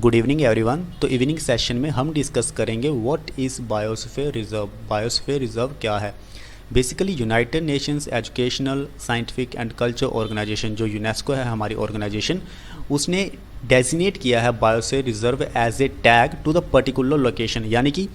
Good evening everyone. तो evening session में हम डिस्कस करेंगे what is biosphere reserve. Biosphere reserve क्या है? Basically united nations educational scientific and culture organization, जो यूनेस्को है हमारी ऑर्गेनाइजेशन, उसने डेजिनेट किया है biosphere reserve as a tag to the particular location. यानी कि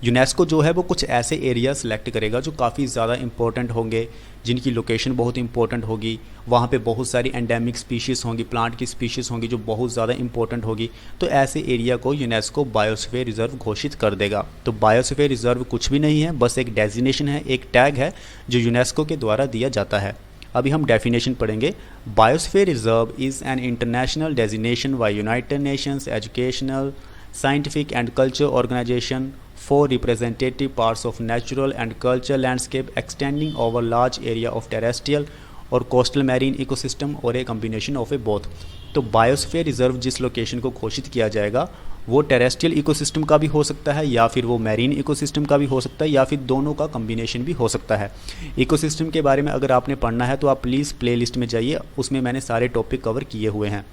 यूनेस्को जो है वो कुछ ऐसे एरिया सेलेक्ट करेगा जो काफ़ी ज़्यादा इंपॉर्टेंट होंगे, जिनकी लोकेशन बहुत इंपॉर्टेंट होगी, वहाँ पे बहुत सारी एंडेमिक स्पीशीज़ होंगी, प्लांट की स्पीशीज़ होंगी जो बहुत ज़्यादा इंपॉर्टेंट होगी। तो ऐसे एरिया को यूनेस्को बायोस्फीयर रिजर्व घोषित कर देगा। तो बायोस्फीयर रिजर्व कुछ भी नहीं है, बस एक डेजिनेशन है, एक टैग है जो यूनेस्को के द्वारा दिया जाता है। अभी हम डेफिनेशन पढ़ेंगे। Biosphere reserve is an international designation by united nations educational scientific and culture organization for representative parts of natural and cultural landscape extending over large area of terrestrial और कोस्टल मैरीन इकोसिस्टम और ए combination of A both. तो biosphere reserve जिस location को घोषित किया जाएगा वो terrestrial ecosystem का भी हो सकता है, या फिर वो मैरीन इकोसिस्टम का भी हो सकता है, या फिर दोनों का कम्बिनेशन भी हो सकता है। इकोसिस्टम के बारे में अगर आपने पढ़ना है तो आप प्लीज़ प्लेलिस्ट में जाइए, उसमें मैंने सारे टॉपिक कवर किए हुए हैं।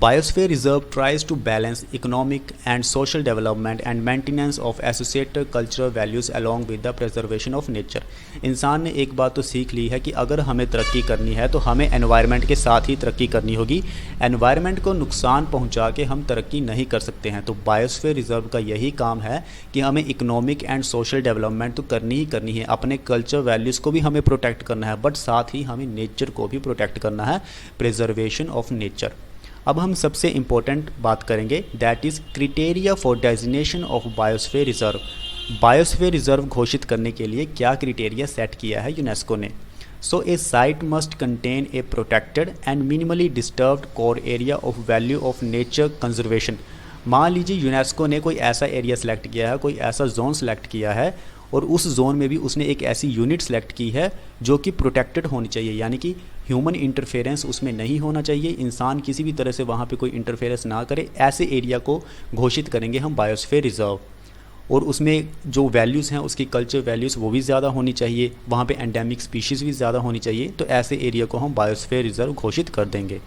Biosphere Reserve tries to balance economic and social development and maintenance of associated cultural values along with the preservation of nature। इंसान ने एक बात तो सीख ली है कि अगर हमें तरक्की करनी है तो हमें एनवायरनमेंट के साथ ही तरक्की करनी होगी। एनवायरनमेंट को नुकसान पहुंचा के हम तरक्की नहीं कर सकते हैं। तो बायोस्फीयर रिजर्व का यही काम है कि हमें इकोनॉमिक एंड सोशल डेवलपमेंट तो करनी ही करनी है, अपने कल्चर वैल्यूज़ को भी हमें प्रोटेक्ट करना है, बट साथ ही हमें नेचर को भी प्रोटेक्ट करना है, प्रिजर्वेशन ऑफ नेचर। अब हम सबसे इम्पोर्टेंट बात करेंगे, that is criteria for designation of biosphere reserve. Biosphere reserve घोषित करने के लिए क्या क्रिटेरिया सेट किया है यूनेस्को ने? So a site must contain a protected and minimally disturbed core area of value of nature conservation. मान लीजिए यूनेस्को ने कोई ऐसा एरिया सेलेक्ट किया है, कोई ऐसा जोन सेलेक्ट किया है, और उस जोन में भी उसने एक ऐसी यूनिट सेलेक्ट की है जो कि प्रोटेक्टेड होनी चाहिए, यानी कि ह्यूमन इंटरफेरेंस उसमें नहीं होना चाहिए, इंसान किसी भी तरह से वहाँ पे कोई इंटरफेरेंस ना करे। ऐसे एरिया को घोषित करेंगे हम बायोस्फीयर रिजर्व। और उसमें जो वैल्यूज़ हैं उसकी कल्चर वैल्यूज़ वो भी ज़्यादा होनी चाहिए, वहाँ पे एंडेमिक स्पीशीज़ भी ज़्यादा होनी चाहिए। तो ऐसे एरिया को हम बायोस्फीयर रिजर्व घोषित कर देंगे।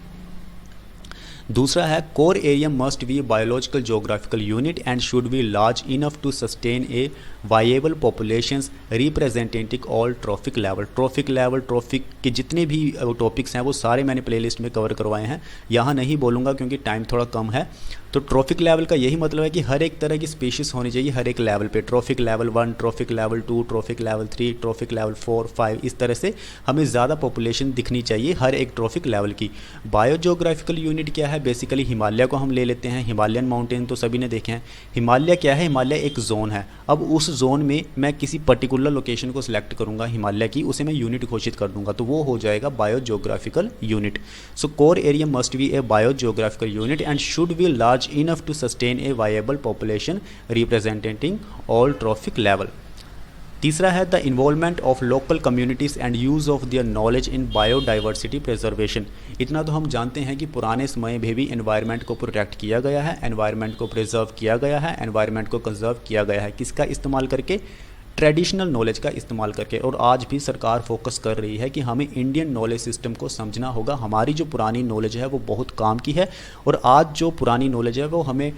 दूसरा है, core area must be biological geographical unit and should be large enough to sustain a viable populations representative all trophic level. Trophic के जितने भी टॉपिक्स हैं वो सारे मैंने प्लेलिस्ट में कवर करवाए हैं, यहाँ नहीं बोलूँगा क्योंकि टाइम थोड़ा कम है। तो ट्रॉफिक लेवल का यही मतलब है कि हर एक तरह की स्पीशीज़ होनी चाहिए हर एक लेवल पे। Trophic level 1, trophic level 2, trophic level 3, trophic level 4, 5, इस तरह से हमें ज़्यादा पॉपुलेशन दिखनी चाहिए हर एक ट्रॉफिक लेवल की। बायोजियोग्राफिकल यूनिट क्या है? बेसिकली हिमालय को हम ले लेते हैं। हिमालयन माउंटेन तो सभी ने देखे हैं। हिमालय क्या है? हिमालय एक जोन है। अब उस जोन में मैं किसी पर्टिकुलर लोकेशन को सिलेक्ट करूंगा हिमालय की, उसे मैं यूनिट घोषित कर दूंगा, तो वो हो जाएगा biogeographical unit. So core area must be a biogeographical unit and should be large enough to sustain a viable population representing all trophic level. तीसरा है, the involvement of local communities and use of their knowledge in biodiversity preservation. इतना तो हम जानते हैं कि पुराने समय में भी एनवायरनमेंट को प्रोटेक्ट किया गया है, एनवायरनमेंट को प्रिजर्व किया गया है, एनवायरनमेंट को कंजर्व किया गया है। किसका इस्तेमाल करके? ट्रेडिशनल नॉलेज का इस्तेमाल करके। और आज भी सरकार फोकस कर रही है कि हमें इंडियन नॉलेज सिस्टम को समझना होगा। हमारी जो पुरानी नॉलेज है वो बहुत काम की है, और आज जो पुरानी नॉलेज है वो हमें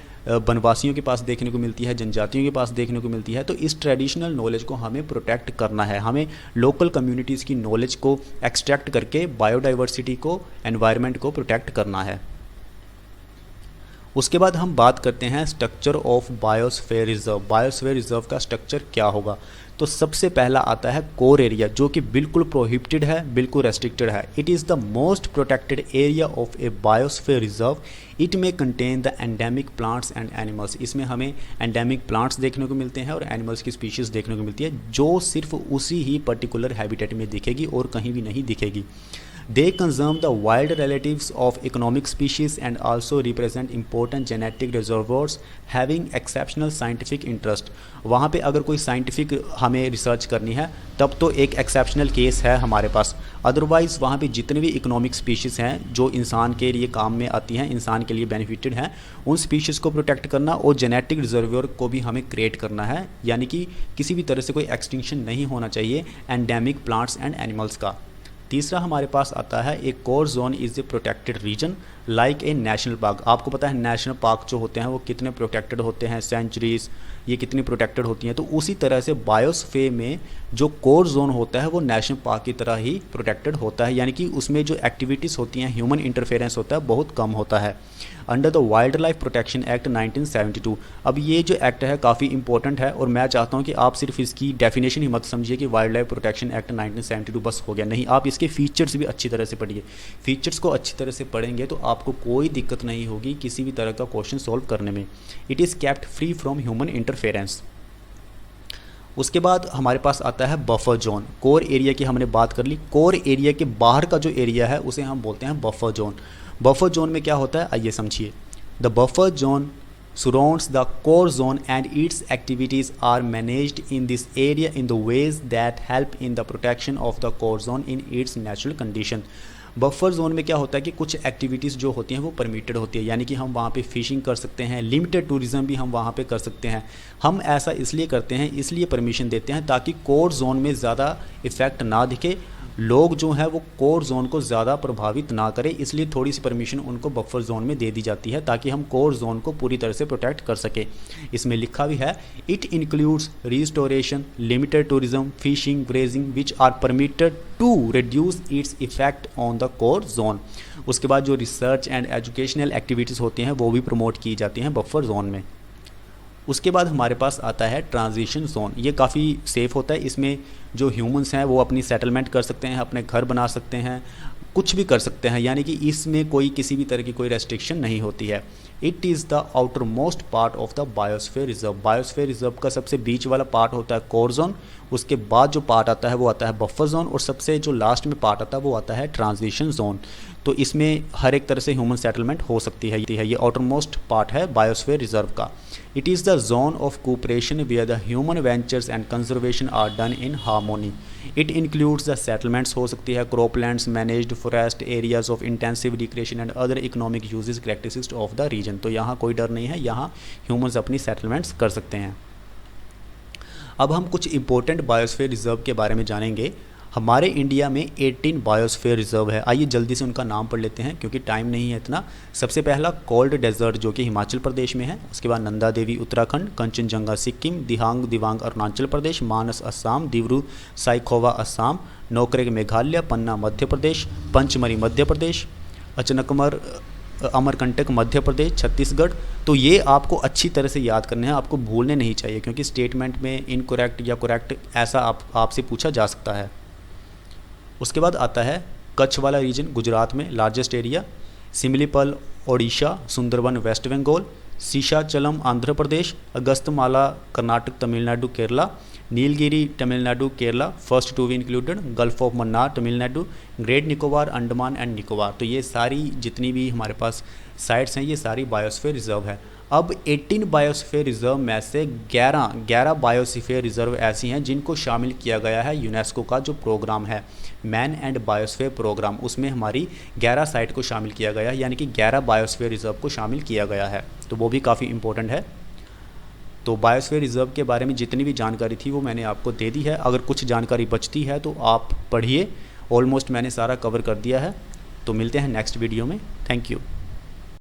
वनवासियों के पास देखने को मिलती है, जनजातियों के पास देखने को मिलती है। तो इस ट्रेडिशनल नॉलेज को हमें प्रोटेक्ट करना है, हमें लोकल कम्युनिटीज़ की नॉलेज को एक्सट्रैक्ट करके बायोडाइवर्सिटी को, एनवायरनमेंट को प्रोटेक्ट करना है। उसके बाद हम बात करते हैं structure of biosphere reserve. Biosphere reserve का स्ट्रक्चर क्या होगा? तो सबसे पहला आता है कोर एरिया, जो कि बिल्कुल प्रोहिबिटेड है, बिल्कुल रेस्ट्रिक्टेड है। It is the most protected area of a biosphere reserve. It may contain the endemic plants and animals. इसमें हमें एंडेमिक प्लांट्स देखने को मिलते हैं और एनिमल्स की स्पीशीज़ देखने को मिलती है, जो सिर्फ उसी ही पर्टिकुलर हैबिटेट में दिखेगी और कहीं भी नहीं दिखेगी। They consume the wild relatives of economic species and also represent important genetic reservoirs having exceptional scientific interest। वहाँ पे अगर कोई साइंटिफिक हमें रिसर्च करनी है तब तो एक एक्सेप्शनल केस है हमारे पास। अदरवाइज़ वहाँ पे जितने भी इकोनॉमिक स्पीशीज़ हैं जो इंसान के लिए काम में आती हैं, इंसान के लिए बेनिफिटेड हैं, उन स्पीशीज़ को प्रोटेक्ट करना और जेनेटिक रिजर्वोयर को भी हमें क्रिएट करना है, यानी कि किसी भी तरह से कोई एक्सटिंक्शन नहीं होना चाहिए एंडेमिक प्लांट्स एंड एनिमल्स का। तीसरा हमारे पास आता है, एक core zone is a protected region like a national park. आपको पता है नेशनल पार्क जो होते हैं वो कितने प्रोटेक्टेड होते हैं, सेंचुरीज ये कितनी प्रोटेक्टेड होती हैं। तो उसी तरह से बायोस्फीयर में जो कोर जोन होता है वो नेशनल पार्क की तरह ही प्रोटेक्टेड होता है, यानी कि उसमें जो एक्टिविटीज़ होती हैं, ह्यूमन इंटरफेरेंस होता है, बहुत कम होता है। Under the wild life protection act 1972। अब ये जो एक्ट है काफ़ी इंपॉर्टेंट है और मैं चाहता हूँ कि आप सिर्फ इसकी डेफिनेशन ही मत समझिए कि वाइल्ड लाइफ प्रोटेक्शन एक्ट 1972 बस हो गया, नहीं, आप इसके फीचर्स भी अच्छी तरह से पढ़िए। फीचर्स को अच्छी तरह से पढ़ेंगे तो आपको कोई दिक्कत नहीं होगी किसी भी तरह का क्वेश्चन सॉल्व करने में। It is kept free from human interference. उसके बाद हमारे पास आता है बफर जोन। कोर एरिया की हमने बात कर ली, कोर एरिया के बाहर का जो एरिया है उसे हम बोलते हैं बफर जोन। बफर जोन में क्या होता है आइए समझिए। The buffer zone surrounds the core zone and its activities are managed in this area in the ways that help in the protection of the core zone in its natural condition। Buffer zone में क्या होता है कि कुछ activities जो होती हैं वो परमिटेड होती है, यानी कि हम वहाँ पे फिशिंग कर सकते हैं, लिमिटेड टूरिज़्म भी हम वहाँ पे कर सकते हैं। हम ऐसा इसलिए करते हैं, इसलिए परमिशन देते हैं ताकि कोर जोन में ज़्यादा इफ़ेक्ट ना दिखे, लोग जो हैं वो कोर जोन को ज़्यादा प्रभावित ना करें, इसलिए थोड़ी सी परमिशन उनको बफर जोन में दे दी जाती है ताकि हम कोर जोन को पूरी तरह से प्रोटेक्ट कर सकें। इसमें लिखा भी है it includes restoration, limited tourism, fishing, grazing which are permitted to reduce its effect on the core zone. उसके बाद जो रिसर्च एंड एजुकेशनल एक्टिविटीज़ होती हैं वो भी प्रमोट की जाती हैं बफर जोन में। उसके बाद हमारे पास आता है ट्रांजिशन जोन। ये काफ़ी सेफ़ होता है, इसमें जो ह्यूमंस हैं वो अपनी सेटलमेंट कर सकते हैं, अपने घर बना सकते हैं, कुछ भी कर सकते हैं, यानी कि इसमें कोई किसी भी तरह की कोई रेस्ट्रिक्शन नहीं होती है। It is the outer most part of the biosphere reserve. Biosphere reserve का सबसे बीच वाला पार्ट होता है कोर जोन, उसके बाद जो पार्ट आता है वो आता है बफर जोन, और सबसे जो लास्ट में पार्ट आता है वो आता है ट्रांजिशन जोन। तो इसमें हर एक तरह से ह्यूमन सेटलमेंट हो सकती है। ये आउटर मोस्ट पार्ट है बायोस्फीयर रिजर्व का। It is the zone of cooperation where the human ventures and conservation are done in harmony. It includes the settlements हो सकती है, croplands, managed forest areas of intensive recreation and other economic uses characteristics of the region. तो यहाँ कोई डर नहीं है, यहाँ ह्यूमंस अपनी सेटलमेंट्स कर सकते हैं। अब हम कुछ इंपॉर्टेंट बायोस्फीयर रिजर्व के बारे में जानेंगे। हमारे इंडिया में 18 बायोस्फीयर रिजर्व है। आइए जल्दी से उनका नाम पढ़ लेते हैं क्योंकि टाइम नहीं है इतना। सबसे पहला कोल्ड डेजर्ट जो कि हिमाचल प्रदेश में है, उसके बाद नंदा देवी उत्तराखंड, कंचनजंगा सिक्किम, दिबांग अरुणाचल प्रदेश, मानस असम, दिब्रू साइखोवा असम, नोकरेक मेघालय, पन्ना मध्य प्रदेश, पंचमरी मध्य प्रदेश, अमरकंटक मध्य प्रदेश, छत्तीसगढ़। तो ये आपको अच्छी तरह से याद करने हैं, आपको भूलने नहीं चाहिए क्योंकि स्टेटमेंट में इनकरेक्ट या करेक्ट ऐसा आपसे पूछा जा सकता है। उसके बाद आता है कच्छ वाला रीजन गुजरात में largest area, Simlipal Odisha, Sundarban West Bengal, Seshachalam Andhra Pradesh, Agasthyamala Karnataka Tamil Nadu Kerala, Nilgiri Tamil Nadu Kerala, first to be included, gulf of Mannar Tamil Nadu, great Nicobar Andaman and Nicobar. तो ये सारी जितनी भी हमारे पास साइट्स हैं ये सारी बायोस्फीयर रिजर्व है। अब 18 बायोस्फीयर रिजर्व में से 11 बायोस्फीयर रिजर्व ऐसी हैं जिनको शामिल किया गया है यूनेस्को का जो प्रोग्राम है मैन एंड बायोस्फीयर प्रोग्राम, उसमें हमारी 11 साइट को शामिल किया गया है, यानी कि 11 बायोस्फीयर रिजर्व को शामिल किया गया है। तो वो भी काफ़ी इंपॉर्टेंट है। तो बायोस्फीयर रिजर्व के बारे में जितनी भी जानकारी थी वो मैंने आपको दे दी है। अगर कुछ जानकारी बचती है तो आप पढ़िए, ऑलमोस्ट मैंने सारा कवर कर दिया है। तो मिलते हैं नेक्स्ट वीडियो में। Thank you.